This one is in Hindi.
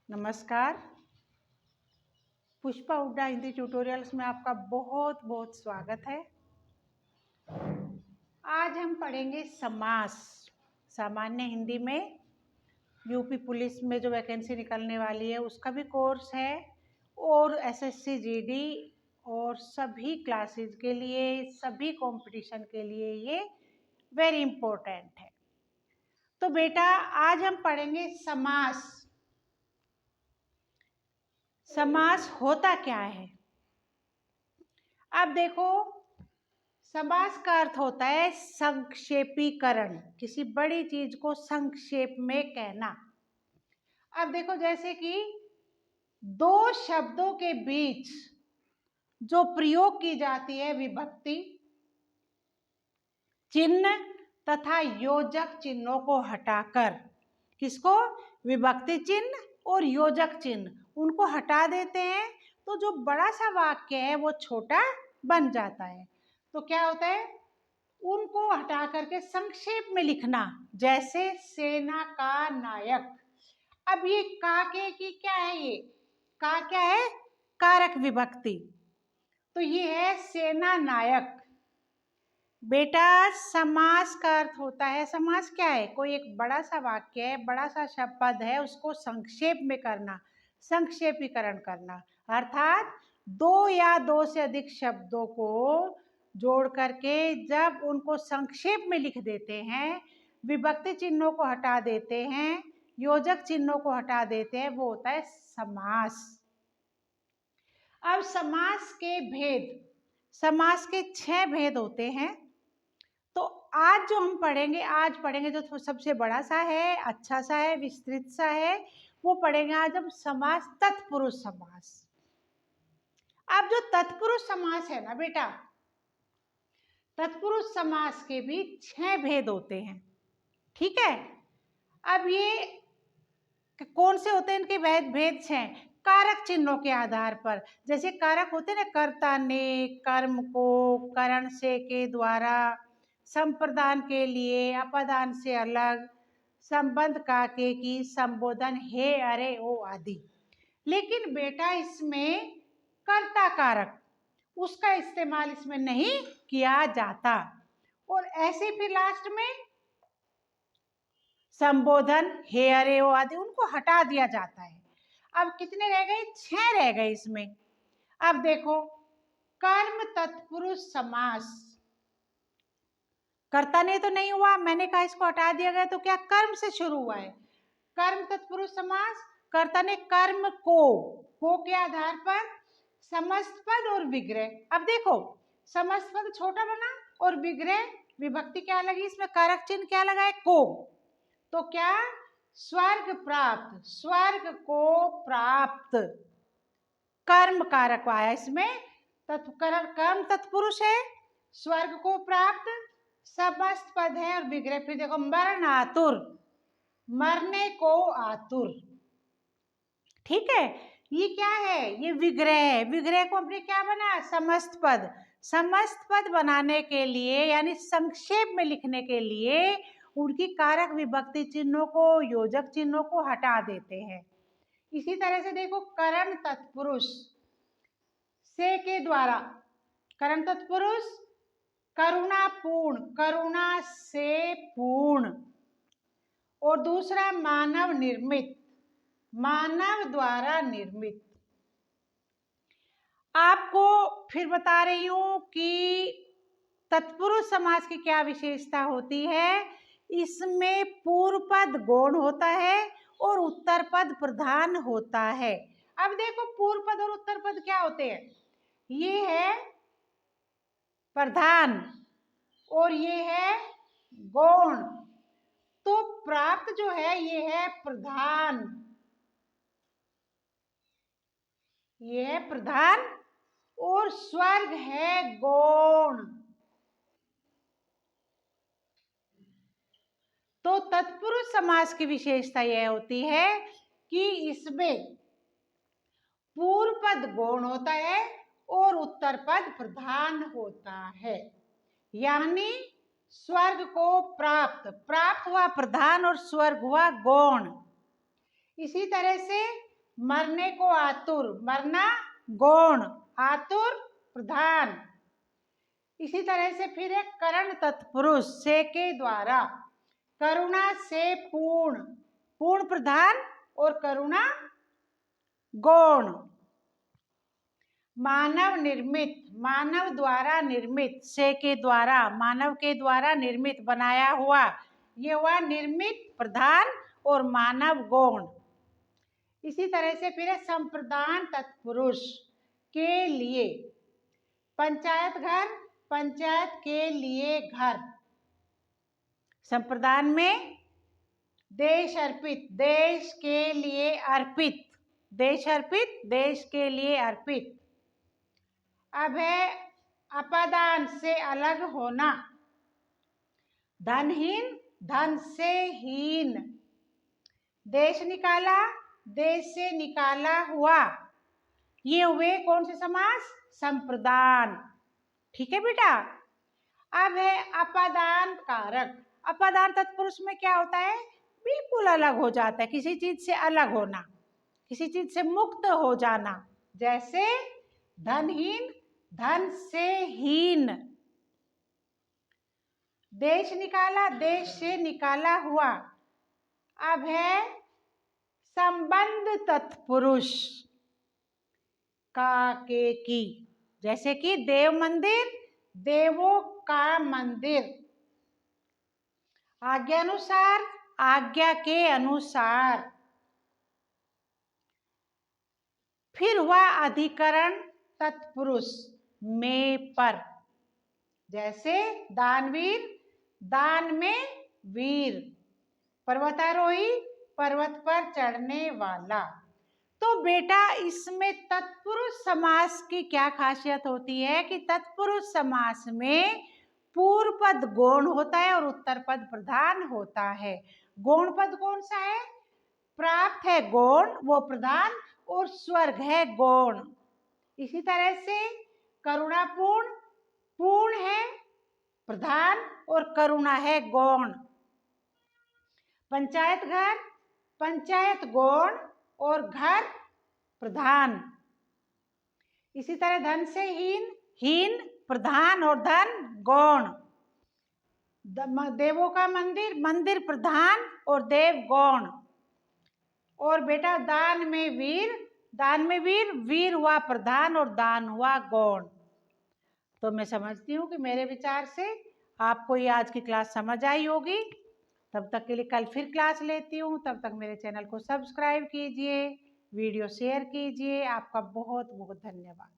नमस्कार। पुष्पा हुड्डा हिंदी ट्यूटोरियल्स में आपका बहुत बहुत स्वागत है। आज हम पढ़ेंगे समास। सामान्य हिंदी में यूपी पुलिस में जो वैकेंसी निकलने वाली है उसका भी कोर्स है, और एसएससी जीडी और सभी क्लासेस के लिए, सभी कंपटीशन के लिए ये वेरी इम्पोर्टेंट है। तो बेटा आज हम पढ़ेंगे समास। समास होता क्या है? अब देखो, समास का अर्थ होता है संक्षेपीकरण, किसी बड़ी चीज को संक्षेप में कहना। अब देखो, जैसे कि दो शब्दों के बीच जो प्रयोग की जाती है विभक्ति चिन्ह तथा योजक चिन्हों को हटाकर, किसको? विभक्ति चिन्ह और योजक चिन्ह, उनको हटा देते हैं तो जो बड़ा सा वाक्य है वो छोटा बन जाता है। तो क्या होता है? उनको हटा करके संक्षेप में लिखना, जैसे सेना का नायक। अब ये का के की क्या है? ये का क्या है? कारक विभक्ति। तो ये है सेना नायक। बेटा समास का अर्थ होता है, समास क्या है? कोई एक बड़ा सा वाक्य है, बड़ा सा शब्द है, उसको संक्षेप में करना, संक्षेपीकरण करना। अर्थात दो या दो से अधिक शब्दों को जोड़ करके जब उनको संक्षेप में लिख देते हैं, विभक्ति चिन्हों को हटा देते हैं, योजक चिन्हों को हटा देते हैं, वो होता है समास। अब समास के भेद, समास के 6 भेद होते हैं। तो आज जो हम पढ़ेंगे, आज पढ़ेंगे जो सबसे बड़ा सा है, अच्छा सा है, विस्तृत सा है, वो पढ़ेंगे आज हम समास तत्पुरुष समास। अब जो तत्पुरुष समास है ना बेटा, तत्पुरुष समास के भी 6 भेद होते हैं। ठीक है? अब ये कौन से होते हैं? इनके भेद 6 कारक चिन्हों के आधार पर। जैसे कारक होते हैं ना, कर्ता ने, कर्म को, करण से, के द्वारा, संप्रदान के लिए, अपदान से अलग, संबंध का के की, संबोधन हे, अरे, ओ आदि। लेकिन बेटा इसमें कर्ता कारक, उसका इस्तेमाल इसमें नहीं किया जाता। और ऐसे फिर लास्ट में संबोधन हे, अरे, ओ आदि, उनको हटा दिया जाता है। अब कितने रह गए? 6 रह गए इसमें। अब देखो, कर्म तत्पुरुष समास, कर्ता ने तो नहीं हुआ, मैंने कहा इसको हटा दिया गया, तो क्या कर्म से शुरू हुआ है। कर्म तत्पुरुष समास, कर्ता ने कर्म को के आधार पर समस्त पद और विग्रह। अब देखो, समस्त पद छोटा बना और विग्रह विभक्ति क्या लगी इसमें? कारक चिन्ह क्या लगा है? को। तो क्या? स्वर्ग प्राप्त, स्वर्ग को प्राप्त, कर्म कारक आया इसमें। कर्म तत्पुरुष है, स्वर्ग को प्राप्त, समस्त पद है और विग्रह। फिर देखो, मरण आतुर, मरने को आतुर। ठीक है? ये क्या है? ये विग्रह है। विग्रह को हमने क्या बनाया? समस्त पद। समस्त पद बनाने के लिए, यानी संक्षेप में लिखने के लिए, उनकी कारक विभक्ति चिन्हों को, योजक चिन्हों को हटा देते हैं। इसी तरह से देखो, करण तत्पुरुष से के द्वारा, करण तत्पुरुष करुणापूर्ण, करुणा से पूर्ण। और दूसरा मानव निर्मित, मानव द्वारा निर्मित। आपको फिर बता रही हूं कि तत्पुरुष समास की क्या विशेषता होती है। इसमें पूर्व पद गौण होता है और उत्तर पद प्रधान होता है। अब देखो, पूर्व पद और उत्तर पद क्या होते हैं? ये है प्रधान और ये है गौण। तो प्राप्त जो है ये है प्रधान, ये है प्रधान, और स्वर्ग है गौण। तो तत्पुरुष समास की विशेषता यह होती है कि इसमें पूर्व पद गौण होता है और उत्तर पद प्रधान होता है। यानी स्वर्ग को प्राप्त, प्राप्त हुआ प्रधान और स्वर्ग हुआ गौण। इसी तरह से मरने को आतुर, मरना गौण, आतुर प्रधान। इसी तरह से फिर एक करण तत्पुरुष से के द्वारा, करुणा से पूर्ण, पूर्ण प्रधान और करुणा गौण। मानव निर्मित, मानव द्वारा निर्मित, से के द्वारा, मानव के द्वारा निर्मित बनाया हुआ, ये हुआ निर्मित प्रधान और मानव गौण। इसी तरह से फिर संप्रदान तत्पुरुष के लिए, पंचायत घर, पंचायत के लिए घर। संप्रदान में देश अर्पित, देश के लिए अर्पित, देश अर्पित, देश के लिए अर्पित। अब है अपादान से अलग होना, धनहीन, धन से हीन। देश निकाला, देश से निकाला हुआ, ये हुए कौन से समास? संप्रदान। ठीक है बेटा। अब है अपादान कारक। अपादान तत्पुरुष में क्या होता है? बिल्कुल अलग हो जाता है, किसी चीज से अलग होना, किसी चीज से मुक्त हो जाना। जैसे धनहीन, धन से हीन। देश निकाला, देश से निकाला हुआ। अब है संबंध तत्पुरुष का, के, की। जैसे कि देव मंदिर, देवों का मंदिर। आज्ञानुसार, आज्ञा के अनुसार। फिर हुआ अधिकरण तत्पुरुष में, पर। जैसे दानवीर, दान में वीर। पर्वतारोही, पर्वत पर चढ़ने वाला। तो बेटा इसमें तत्पुरुष समास की क्या खासियत होती है कि तत्पुरुष समास में पूर्व पद गौण होता है और उत्तर पद प्रधान होता है। गौण पद कौन सा है? प्राप्त है गौण, वो प्रधान, और स्वर्ग है गौण। इसी तरह से करुणापूर्ण, पूर्ण है प्रधान और करुणा है गौण। पंचायत घर, पंचायत गौण और घर प्रधान। इसी तरह धन से हीन, हीन प्रधान और धन गौण। देवों का मंदिर, मंदिर प्रधान और देव गौण। और बेटा दान में वीर, दान में वीर, वीर हुआ प्रधान और दान हुआ गौण। तो मैं समझती हूँ कि मेरे विचार से आपको ये आज की क्लास समझ आई होगी। तब तक के लिए कल फिर क्लास लेती हूँ। तब तक मेरे चैनल को सब्सक्राइब कीजिए, वीडियो शेयर कीजिए। आपका बहुत बहुत धन्यवाद।